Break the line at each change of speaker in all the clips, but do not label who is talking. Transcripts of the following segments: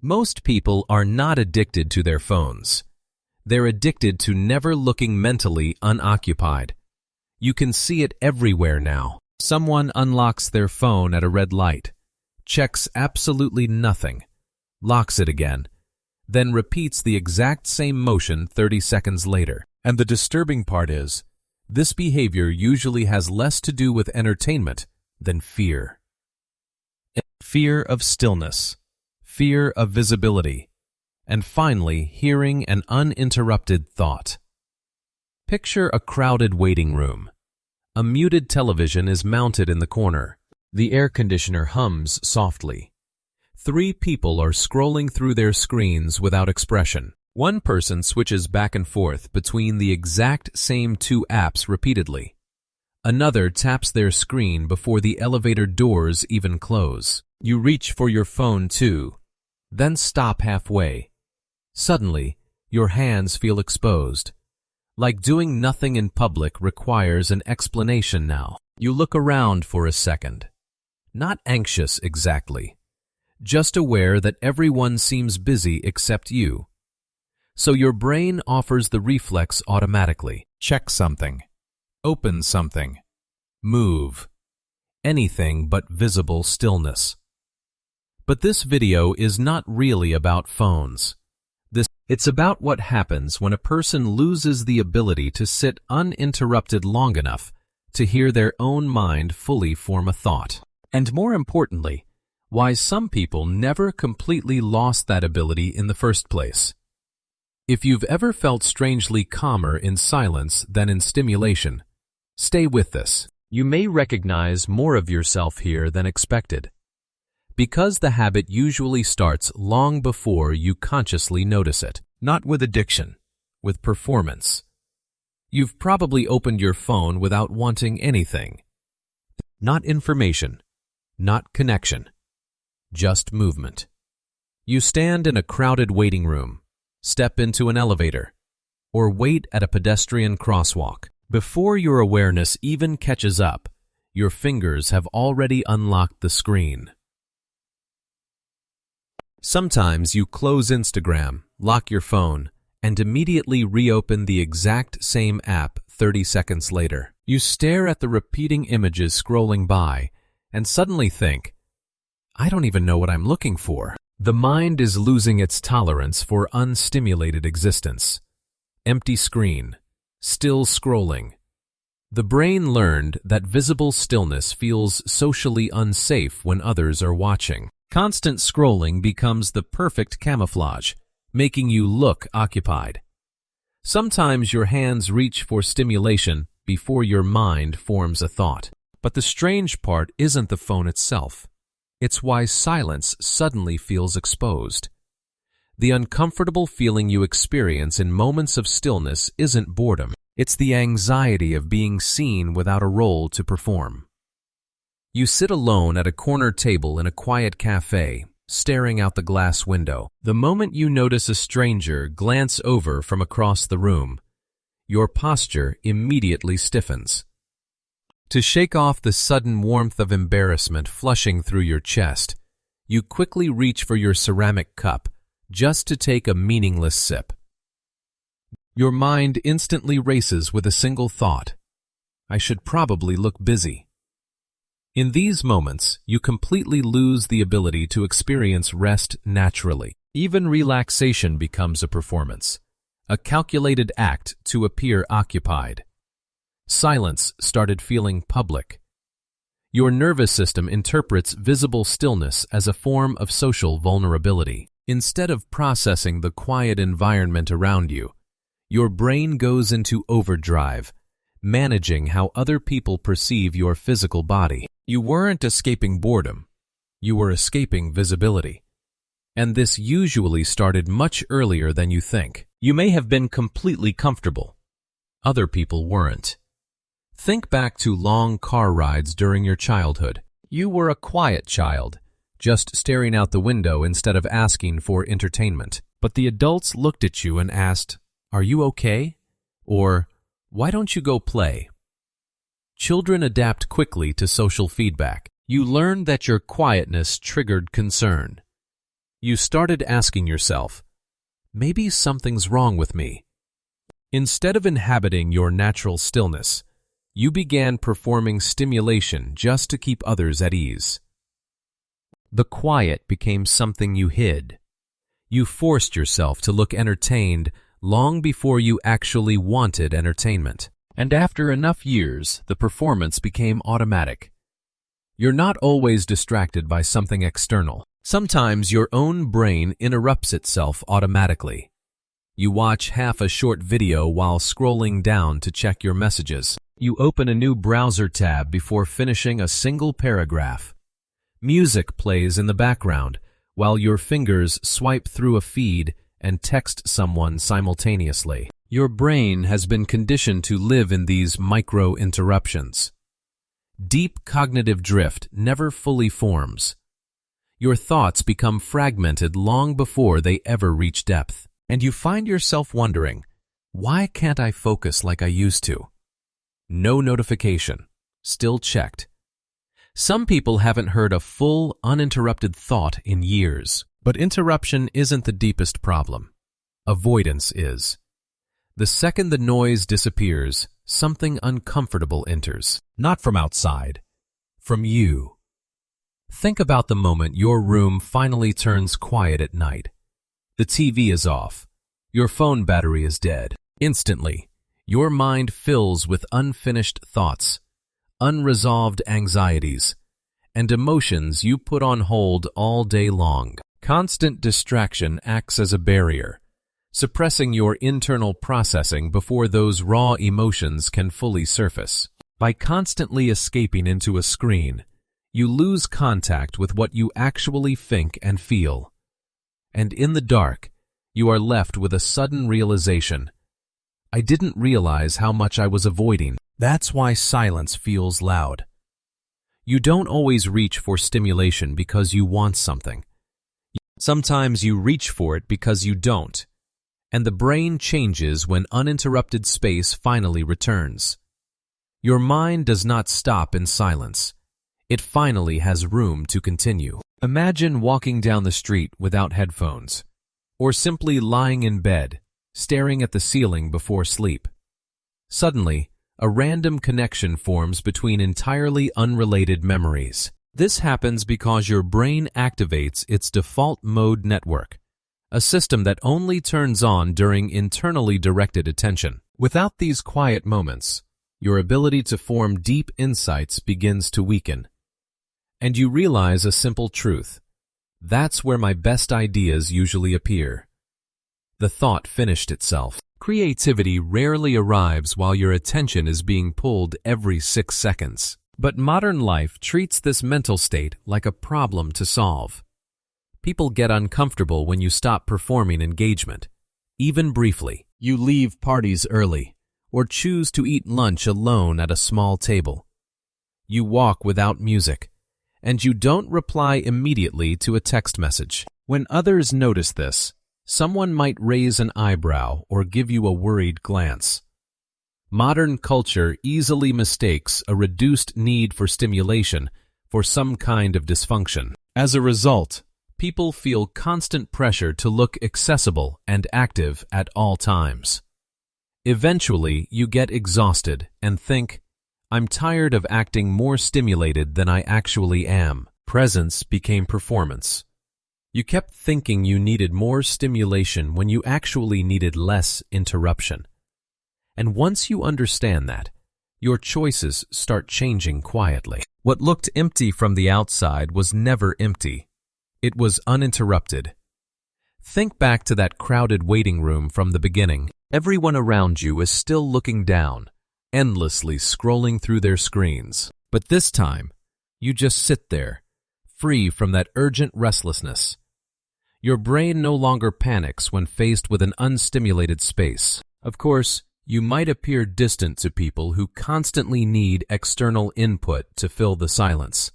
Most people are not addicted to their phones. They're addicted to never looking mentally unoccupied. You can see it everywhere now. Someone unlocks their phone at a red light, checks absolutely nothing, locks it again, then repeats the exact same motion 30 seconds later. And the disturbing part is, this behavior usually has less to do with entertainment than fear. Fear of stillness, fear of visibility, and finally, hearing an uninterrupted thought. Picture a crowded waiting room. A muted television is mounted in the corner. The air conditioner hums softly. 3 people are scrolling through their screens without expression. One person switches back and forth between the exact same 2 apps repeatedly. Another taps their screen before the elevator doors even close. You reach for your phone too, then stop halfway. Suddenly, your hands feel exposed. Like doing nothing in public requires an explanation now. You look around for a second. Not anxious exactly, just aware that everyone seems busy except you. So your brain offers the reflex automatically. Check something. Open something. Move. Anything but visible stillness. But this video is not really about phones. It's about what happens when a person loses the ability to sit uninterrupted long enough to hear their own mind fully form a thought. And more importantly, why some people never completely lost that ability in the first place. If you've ever felt strangely calmer in silence than in stimulation, stay with this. You may recognize more of yourself here than expected, because the habit usually starts long before you consciously notice it. Not with addiction, with performance. You've probably opened your phone without wanting anything. Not information, not connection, just movement. You stand in a crowded waiting room, step into an elevator, or wait at a pedestrian crosswalk. Before your awareness even catches up, your fingers have already unlocked the screen. Sometimes you close Instagram, lock your phone, and immediately reopen the exact same app 30 seconds later. You stare at the repeating images scrolling by and suddenly think, I don't even know what I'm looking for. The mind is losing its tolerance for unstimulated existence. Empty screen, still scrolling. The brain learned that visible stillness feels socially unsafe when others are watching. Constant scrolling becomes the perfect camouflage, making you look occupied. Sometimes your hands reach for stimulation before your mind forms a thought. But the strange part isn't the phone itself. It's why silence suddenly feels exposed. The uncomfortable feeling you experience in moments of stillness isn't boredom. It's the anxiety of being seen without a role to perform. You sit alone at a corner table in a quiet cafe, staring out the glass window. The moment you notice a stranger glance over from across the room, your posture immediately stiffens. To shake off the sudden warmth of embarrassment flushing through your chest, you quickly reach for your ceramic cup just to take a meaningless sip. Your mind instantly races with a single thought: I should probably look busy. In these moments, you completely lose the ability to experience rest naturally. Even relaxation becomes a performance, a calculated act to appear occupied. Silence started feeling public. Your nervous system interprets visible stillness as a form of social vulnerability. Instead of processing the quiet environment around you, your brain goes into overdrive, managing how other people perceive your physical body. You weren't escaping boredom. You were escaping visibility. And this usually started much earlier than you think. You may have been completely comfortable. Other people weren't. Think back to long car rides during your childhood. You were a quiet child, just staring out the window instead of asking for entertainment. But the adults looked at you and asked, "Are you okay?" Or, "Why don't you go play?" Children adapt quickly to social feedback. You learn that your quietness triggered concern. You started asking yourself, maybe something's wrong with me. Instead of inhabiting your natural stillness, you began performing stimulation just to keep others at ease. The quiet became something you hid. You forced yourself to look entertained long before you actually wanted entertainment. And after enough years, the performance became automatic. You're not always distracted by something external. Sometimes your own brain interrupts itself automatically. You watch half a short video while scrolling down to check your messages. You open a new browser tab before finishing a single paragraph. Music plays in the background while your fingers swipe through a feed and text someone simultaneously. Your brain has been conditioned to live in these micro-interruptions. Deep cognitive drift never fully forms. Your thoughts become fragmented long before they ever reach depth. And you find yourself wondering, why can't I focus like I used to? No notification. Still checked. Some people haven't heard a full, uninterrupted thought in years. But interruption isn't the deepest problem. Avoidance is. The second the noise disappears, something uncomfortable enters. Not from outside. From you. Think about the moment your room finally turns quiet at night. The TV is off. Your phone battery is dead. Instantly, your mind fills with unfinished thoughts, unresolved anxieties, and emotions you put on hold all day long. Constant distraction acts as a barrier, suppressing your internal processing before those raw emotions can fully surface. By constantly escaping into a screen, you lose contact with what you actually think and feel. And in the dark, you are left with a sudden realization. I didn't realize how much I was avoiding. That's why silence feels loud. You don't always reach for stimulation because you want something. Sometimes you reach for it because you don't. And the brain changes when uninterrupted space finally returns. Your mind does not stop in silence. It finally has room to continue. Imagine walking down the street without headphones, or simply lying in bed, staring at the ceiling before sleep. Suddenly, a random connection forms between entirely unrelated memories. This happens because your brain activates its default mode network, a system that only turns on during internally directed attention. Without these quiet moments, your ability to form deep insights begins to weaken. And you realize a simple truth. That's where my best ideas usually appear. The thought finished itself. Creativity rarely arrives while your attention is being pulled every 6 seconds. But modern life treats this mental state like a problem to solve. People get uncomfortable when you stop performing engagement. Even briefly, you leave parties early or choose to eat lunch alone at a small table. You walk without music, and you don't reply immediately to a text message. When others notice this, someone might raise an eyebrow or give you a worried glance. Modern culture easily mistakes a reduced need for stimulation for some kind of dysfunction. As a result, people feel constant pressure to look accessible and active at all times. Eventually, you get exhausted and think, I'm tired of acting more stimulated than I actually am. Presence became performance. You kept thinking you needed more stimulation when you actually needed less interruption. And once you understand that, your choices start changing quietly. What looked empty from the outside was never empty. It was uninterrupted. Think back to that crowded waiting room from the beginning. Everyone around you is still looking down, endlessly scrolling through their screens. But this time, you just sit there, free from that urgent restlessness. Your brain no longer panics when faced with an unstimulated space. Of course, you might appear distant to people who constantly need external input to fill the silence.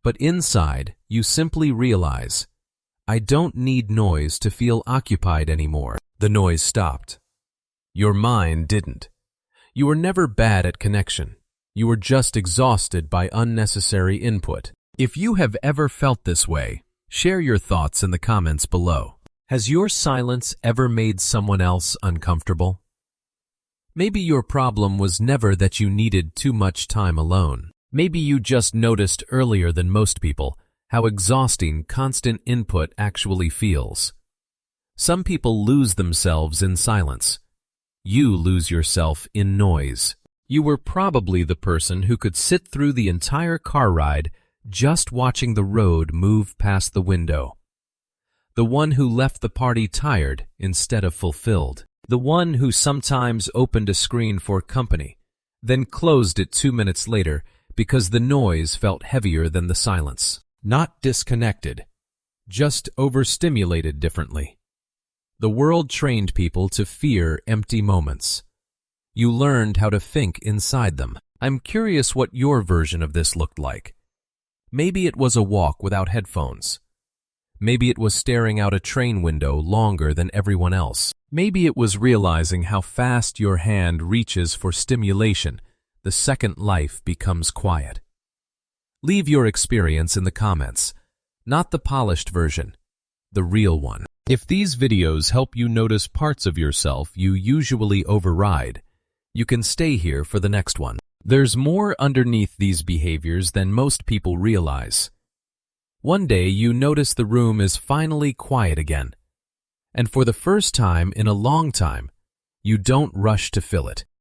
But inside, you simply realize, I don't need noise to feel occupied anymore. The noise stopped. Your mind didn't. You were never bad at connection. You were just exhausted by unnecessary input. If you have ever felt this way, Share your thoughts in the comments below. Has your silence ever made someone else uncomfortable? Maybe your problem was never that you needed too much time alone. Maybe you just noticed earlier than most people how exhausting constant input actually feels. Some people lose themselves in silence. You lose yourself in noise. You were probably the person who could sit through the entire car ride just watching the road move past the window. The one who left the party tired instead of fulfilled. The one who sometimes opened a screen for company, then closed it 2 minutes later because the noise felt heavier than the silence. Not disconnected, just overstimulated differently. The world trained people to fear empty moments. You learned how to think inside them. I'm curious what your version of this looked like. Maybe it was a walk without headphones. Maybe it was staring out a train window longer than everyone else. Maybe it was realizing how fast your hand reaches for stimulation the second life becomes quiet. Leave your experience in the comments, not the polished version, the real one. If these videos help you notice parts of yourself you usually override, you can stay here for the next one. There's more underneath these behaviors than most people realize. One day you notice the room is finally quiet again, and for the first time in a long time, you don't rush to fill it.